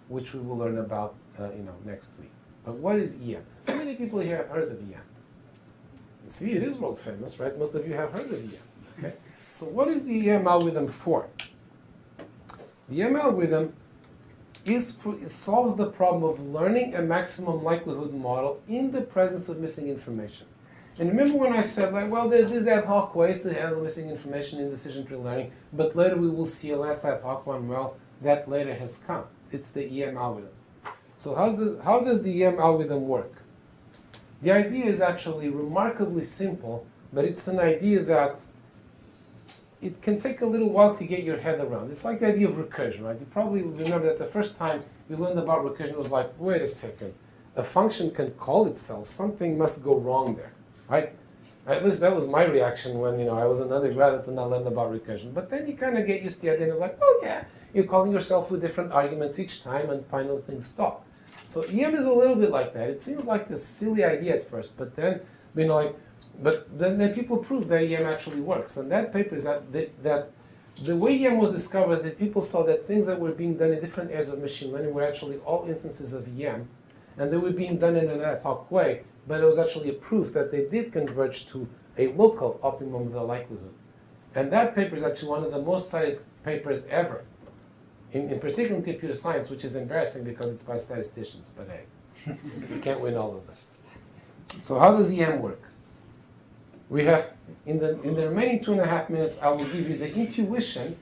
which we will learn about next week. But what is EM? How many people here have heard of EM? See, it is world famous, right? Most of you have heard of EM. Okay? So what is the EM algorithm for? The EM algorithm it solves the problem of learning a maximum likelihood model in the presence of missing information. And remember when I said, there's ad hoc ways to handle missing information in decision tree learning, but later we will see a less ad hoc one. Well, that later has come. It's the EM algorithm. So how does the EM algorithm work? The idea is actually remarkably simple, but it's an idea that it can take a little while to get your head around. It's like the idea of recursion, right? You probably remember that the first time we learned about recursion, it was like, wait a second, a function can call itself. Something must go wrong there, right? At least that was my reaction when I was an undergrad and I learned about recursion. But then you kind of get used to the idea, and it's like, oh yeah, you're calling yourself with different arguments each time, and finally things stop. So EM is a little bit like that. It seems like a silly idea at first, but then But then people proved that EM actually works. And that paper is that the way EM was discovered, that people saw that things that were being done in different areas of machine learning were actually all instances of EM, and they were being done in an ad hoc way, but it was actually a proof that they did converge to a local optimum of the likelihood. And that paper is actually one of the most cited papers ever, in particular in computer science, which is embarrassing because it's by statisticians, but hey, you can't win all of that. So how does EM work? We have, in the remaining 2.5 minutes, I will give you the intuition,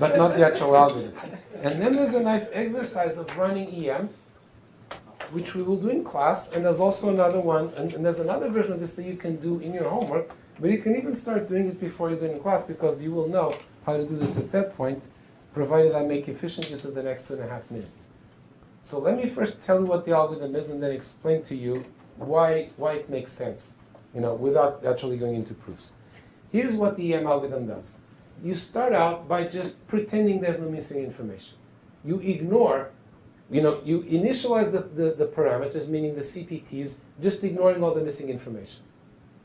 but not the actual algorithm. And then there's a nice exercise of running EM, which we will do in class, and there's also another one, and there's another version of this that you can do in your homework, but you can even start doing it before you do it in class, because you will know how to do this at that point, provided I make efficient use of the next 2.5 minutes. So let me first tell you what the algorithm is, and then explain to you why it makes sense, without actually going into proofs. Here's what the EM algorithm does. You start out by just pretending there's no missing information. You ignore, you initialize the parameters, meaning the CPTs, just ignoring all the missing information.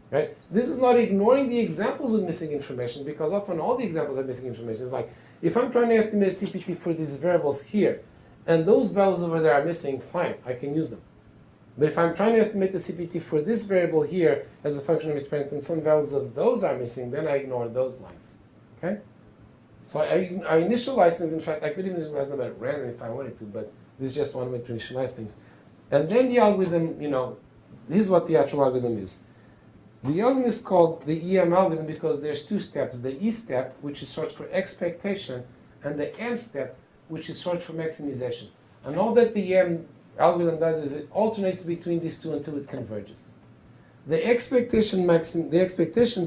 Right? This is not ignoring the examples of missing information, because often all the examples of missing information is like, if I'm trying to estimate a CPT for these variables here, and those values over there are missing, fine, I can use them. But if I'm trying to estimate the CPT for this variable here as a function of experience, and some values of those are missing, then I ignore those lines. Okay? So I initialize things. In fact, I could even initialize them at random if I wanted to, but this is just one way to initialize things. And then the algorithm, this is what the actual algorithm is. The algorithm is called the EM algorithm because there's two steps. The E step, which is short for expectation, and the M step, which is short for maximization. And all that the EM algorithm does is it alternates between these two until it converges. The expectation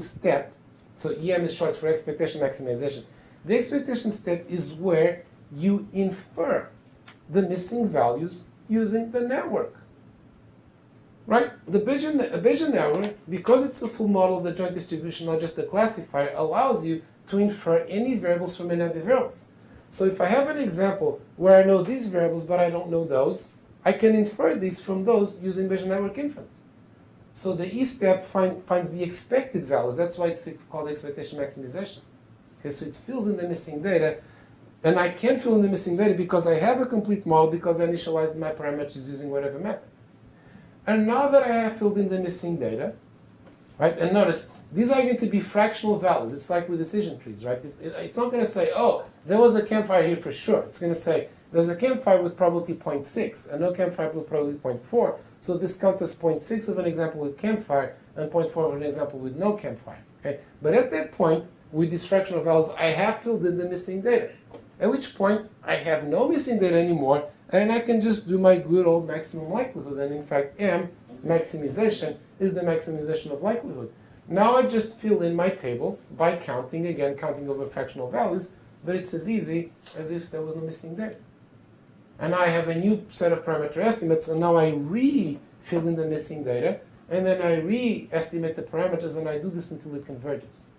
step, so EM is short for expectation maximization. The expectation step is where you infer the missing values using the network. Right? The Bayesian network, because it's a full model of the joint distribution, not just a classifier, allows you to infer any variables from any other variables. So if I have an example where I know these variables but I don't know those, I can infer these from those using Bayesian network inference. So the E step finds the expected values. That's why it's called expectation maximization. Okay, so it fills in the missing data, and I can fill in the missing data because I have a complete model, because I initialized my parameters using whatever method. And now that I have filled in the missing data, right, and notice, these are going to be fractional values. It's like with decision trees, right? It's not going to say, oh, there was a campfire here for sure. It's going to say, there's a campfire with probability 0.6 and no campfire with probability 0.4. So this counts as 0.6 of an example with campfire and 0.4 of an example with no campfire. Okay? But at that point, with these fractional values, I have filled in the missing data. At which point, I have no missing data anymore, and I can just do my good old maximum likelihood. And in fact, M, maximization, is the maximization of likelihood. Now I just fill in my tables by counting, again, counting over fractional values, but it's as easy as if there was no missing data. And I have a new set of parameter estimates, and now I re-fill in the missing data, and then I re-estimate the parameters, and I do this until it converges.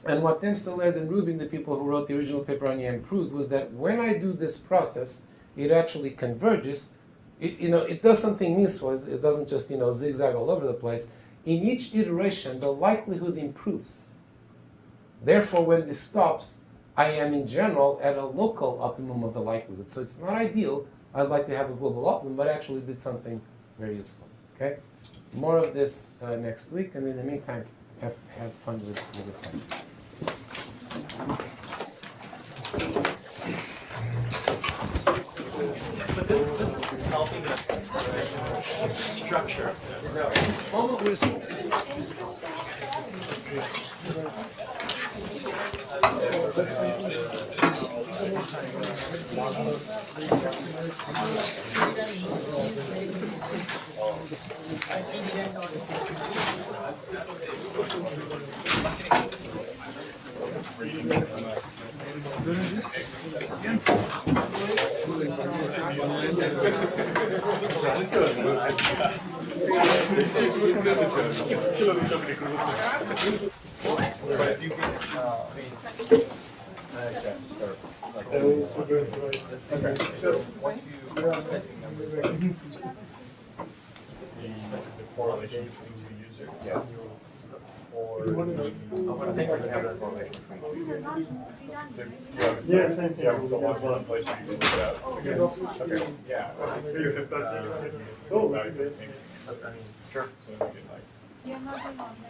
And what Dempsey, Laird, and Rubin, the people who wrote the original paper on EM, proved was that when I do this process, it actually converges. It does something useful. It doesn't just zigzag all over the place. In each iteration, the likelihood improves. Therefore, when this stops, I am in general at a local optimum of the likelihood. So it's not ideal. I'd like to have a global optimum, but actually did something very useful. Okay? More of this next week, and in the meantime, have fun with the project. But this is helping us structure. Okay, so once you start setting numbers up, the correlation between two users. Yeah. Or I think we can have that correlation between two users. Yeah, same thing. Yeah, still one place where you can look it up. Okay, yeah. Sure. So then we get like. You're not doing online.